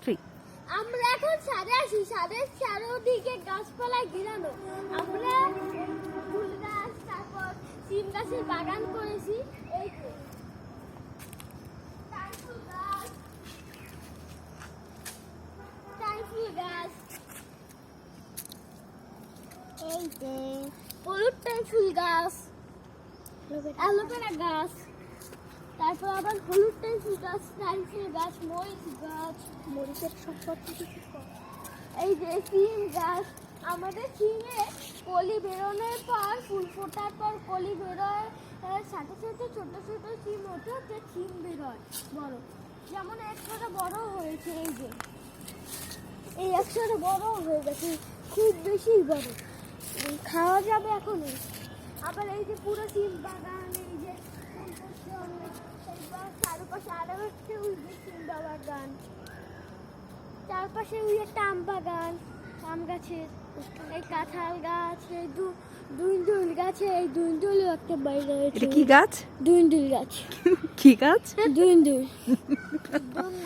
আসি। আমরা এখন ছাদে আছি, ছাদের চারদিকে গাছপালা ঘেরানো। আমরা ফুল গাছ, তারপর সিম গাছের বাগান করেছি। এই যে টাইফুল গাছ, টাইফুল গাছ, এই যে হলুদ টাইফুল গাছ, অ্যালোভেরা গাছ, তারপর আবার হলুদ টাইফুল গাছ, টাইফুল গাছ, মরিচ গাছ, মরিচের সম্পর্কে কিছু কর। এই যে সিম গাছ, আমাদের সিমে কলি বেরোনোর পর, ফুল ফোটার পর কলি বেরোয়, সাথে সাথে ছোট ছোট সিম ওঠে, যে সিম বেরোয় বড়। যেমন একসাথে বড় হয়েছে, এই যে এই একসাথে বড় হয়ে গেছে, খুব বেশি বড়, খাওয়া যাবে এখন। আবার এই যে পুরো সিম বাগান, এই যে চারপাশে আরো হচ্ছে ওই যে সিম বাগান, চারপাশে ওই একটা আম বাগান, আম গাছের, এই কাঁঠাল গাছ, এই দুইন্দুল গাছে, এই দুইন্দুল একটা বাইরে এটা কি গাছ? দুইন্দুল গাছ। কি গাছ? দুইন্দুল।